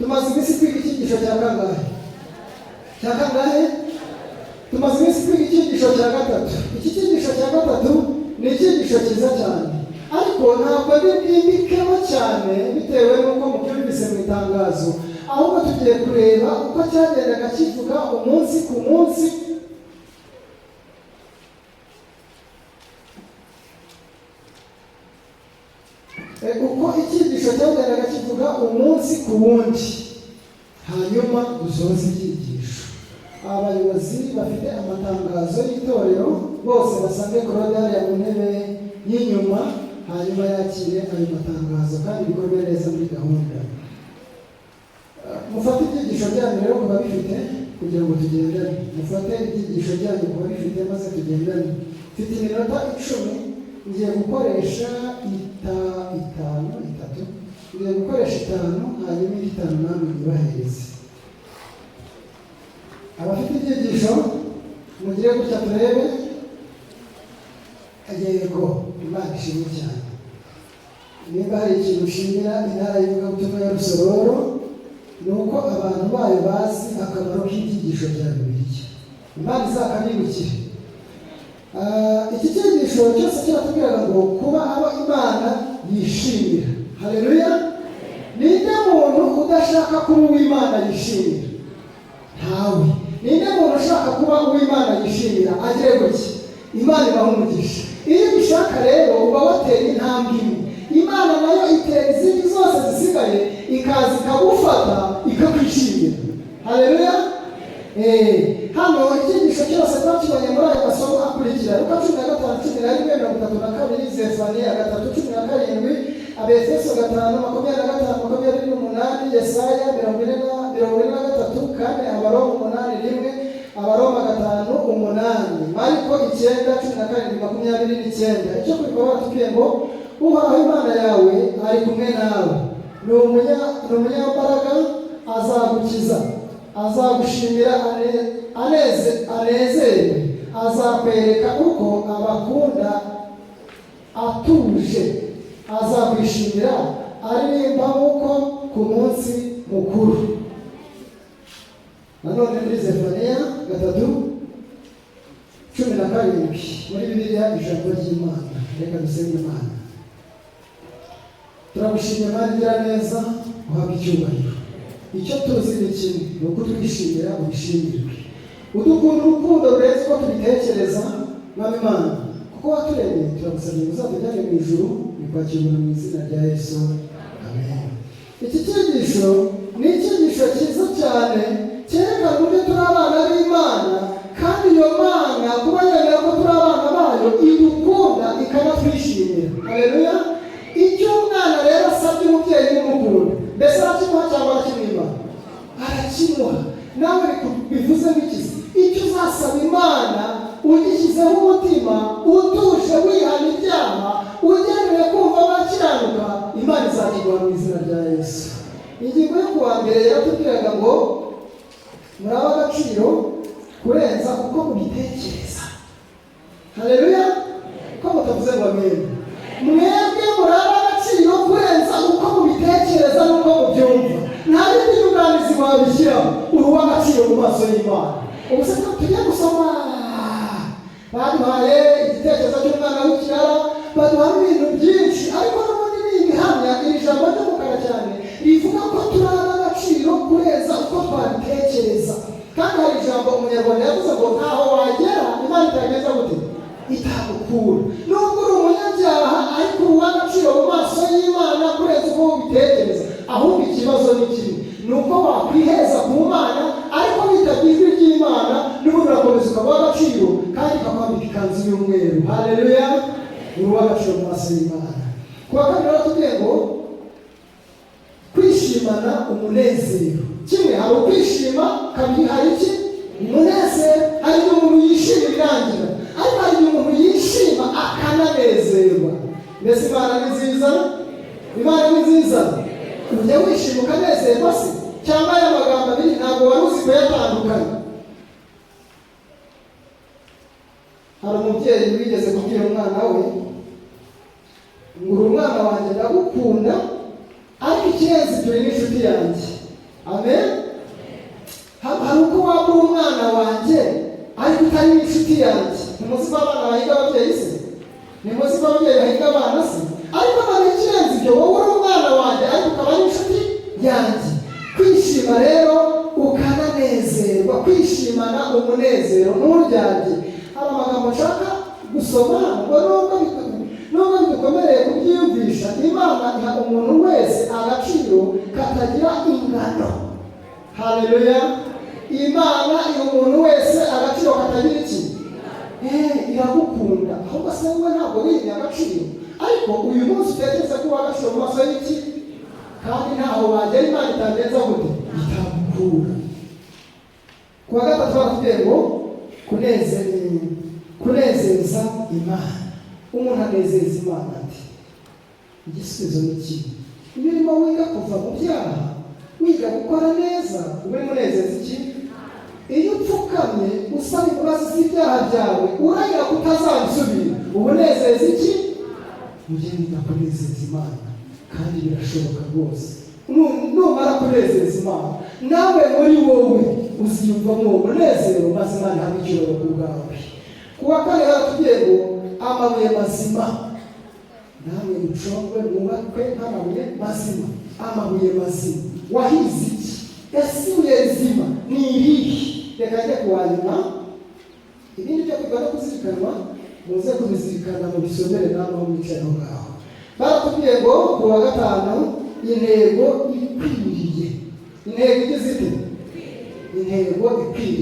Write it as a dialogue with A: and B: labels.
A: Tumaze iminsi kwiga icyigisho cya kangahe? Cya kangahe? Tumaze iminsi kwiga icyigisho cya gatatu. Iki cyigisho cya gatatu ni icyigisho cyiza cyane, ariko ntabwo bw'imbikemo cyane bitewe n'uko mubyumvise mu itangazo, ahubwo tugiye kureba uko cyagendaga kivuga umunsi ku munsi, uko icyigisho cyagendaga kivuga umunsi ku wundi, hanyuma dusoze icyigisho. Abayobozi bafite amatangazo y'itorero bose basange Claude hariya mu ntebe y'inyuma, hanyuma yakire ayo matangazo kandi bikorwe neza muri gahunda. Mufate ibyigisho byanyu rero kuba bifite kugira ngo tugendane. Mufate ibyigisho byanyu kuba bifite maze tugendane. Mfite iminota 10, ngiye gukoresha itatu, ngiye gukoresha 5, hanyuma 5 namwe nibahereze. Abafite ibyigisho mugire gutya turebe. Yego, Imana ishimwe cyane. Niba hari ikintu ushimira intara y'ivugabutumwa ya Rusororo, ni uko abantu bayo bazi akamaro k'ibyigisho bya Bibiliya. Imana izakabibukire. Iki cyigisho cyose kiratubwira ngo kuba abo Imana yishimira. Haleluya! Ninde muntu udashaka kuba uw'Imana yishimira? Ntawe. Ninde muntu ushaka kuba uw'Imana yishimira? Agire gutya, Imana ibaha umugisha. Iyo ubishaka rero uba watera intambwe imwe, Imana nayo itera izindi zose zisigaye ikaza ikagufata ikakwishimira. Haleluya! Hano icyigisho cyose twakibonye muri aya masomo akurikira: Luka 15:11-32, Zefaniya 3:17, Abefeso 5:25-28, Yesaya 43, kandi Abaroma 8:1, Abaroma 5:8, Mariko 9:17-29. Icyo kubikora batubwiye ngo Uhoraho Imana yawe ari kumwe nawe, ni umunyambaraga, azagukiza, azagushimira anezerwe, azakwereka uko abakunda atuje, azakwishimira aririmba nk'uko ku munsi mukuru. Nanone muri Zefaniya 3:17 muri Bibiliya ijambo ry'Imana. Reka dusenge Imana. Turagushimira Imana igira neza, uhabwa icyubahiro. Icyo tuzi ni kimwe, ni uko twishimira ubishimirwe. Udukunda urukundo rurenze uko tubitekereza, Mwami Imana, kuko waturemye. Turagusabye ngo uzatujyane mu ijuru, bikwakirwa mu izina rya Yesu. Amen. Iki cyigisho ni icyigisho cyiza cyane, cyerekana uburyo turi abana b'Imana, kandi iyo Mana kuba yemera ko turi abana bayo idukunda ikanatwishimira. Haleluya! Icyo umwana rero asabye umubyeyi w'umukunda, mbese arakimuha cyangwa arakimwima? Arakimuha. Nawe bivuze nk'ikizi, icyo uzasaba Imana ugishyizeho umutima utuje, wihana ibyaha, ugenewe kumva bakiranuka, Imana izakiguha mu izina rya Yesu. Ingingo yo kuwa mbere yaratubwiraga ngo muri ab'agaciro kurenza uko mubitekereza. Haleluya! Ko mutavuze ngo amen. Mwebwe muri ab'agaciro kurenza uko mubitekereza n'uko mubyumva. Nta bindi nyunganizi wabishyiraho, uri uw'agaciro mu maso y'Imana. Ubu se tujye gusoma, baduhaye igitekerezo cy'umwana w'ikirara, baduha ibintu byinshi, ariko n'ubundi ni ibihamya. Iri jambo ry'umukara cyane rivuga ko turi ab'agaciro kurenza uko twabitekereza. Kandi hari ijambo umunyarwanda yavuze ngo ntaho wagera Imana itageza gute? Itagukura. Nubwo uri umunyabyaha, ariko uri uw'agaciro mu maso y'Imana kurenza uko ubitekereza. Ahubwo ikibazo ni kimwe, ni uko wakwiheza ku Mana, ariko witagira ijwi ry'Imana, n'ubundi urakomeza ukaba uw'agaciro, kandi ukakwambika ikanzu y'umweru. Haleluya! Uri uw'agaciro mu maso y'Imana. Kuwa kabiri baratubwiye ngo kwishimana umunezero. Kimwe hari ukwishima, kabiri hari iki? Umunezero. Hari igihe umuntu yishima birangira, ariko hari igihe umuntu yishima akananezerwa. Mbese Imana ni nziza? Imana ni nziza. Ujya wishima ukanezerwa se? Cyangwa aya magambo abiri ntabwo wari uzi kuyatandukanya? Hari umubyeyi wigeze kubwira umwana we ngo uri umwana wanjye ndagukunda, ariko ikirenze turi n'inshuti yanjye. amen. Hari uko waba umwana wanjye ariko utari inshuti yanjye. Ntimuzi ko abana bahiga ababyeyi se? Ntimuzi ko ababyeyi bahiga abana se? Ariko none ikirenze ibyo, wowe uri umwana wanjye ariko ukaba ari inshuti yanjye. Kwishima rero ukananezerwa, kwishimana umunezero n'uryanjye. Hari amagambo nshaka gusoma ngo nubwo bidukomereye kubyiyumvisha, Imana iha umuntu wese agaciro katagira ingano. Haleluya. Imana iha umuntu wese agaciro katagira iki? Iragukunda. Ahubwo se wowe ntabwo wiha agaciro, ariko uyu munsi utekereza ko uha agaciro mu maso y'iki? Kandi ntaho wagera Imana itagenza gute? Itagukura. Ku wa gatatu baratubwiye ngo kunezeza Imana. Umuntu anezeza Imana ati, igisubizo ni kimwe. Iyo urimo wiga kuva mu byaha, wiga gukora neza, uba urimo unezeza iki? Iyo upfukamye usaba imbabazi z'ibyaha byawe, urahira kutazabisubira, uba unezeza iki? Ugenda kunezeza Imana, kandi birashoboka rwose. Numara kunezeza Imana, nawe muri wowe uziyumvamo umunezero, maze Imana ihabwe icyubahiro ku bwawe. Ku wa kane baratubwiye ngo amabuye mazima, namwe mucongwe mwubakwe nk'amabuye mazima. Amabuye mazima, wahize iki? Ese ibuye rizima ni irihe? Reka njye kuwanyuma. Ibindi byo kwiga no kuzirikanwa muze kubizirikana mu bisomere namwe aho mwicaye aho ngaho. Baratubwiye ngo ku wa gatanu intego ikwiriye. Intego igize ite? Intego ikwiriye.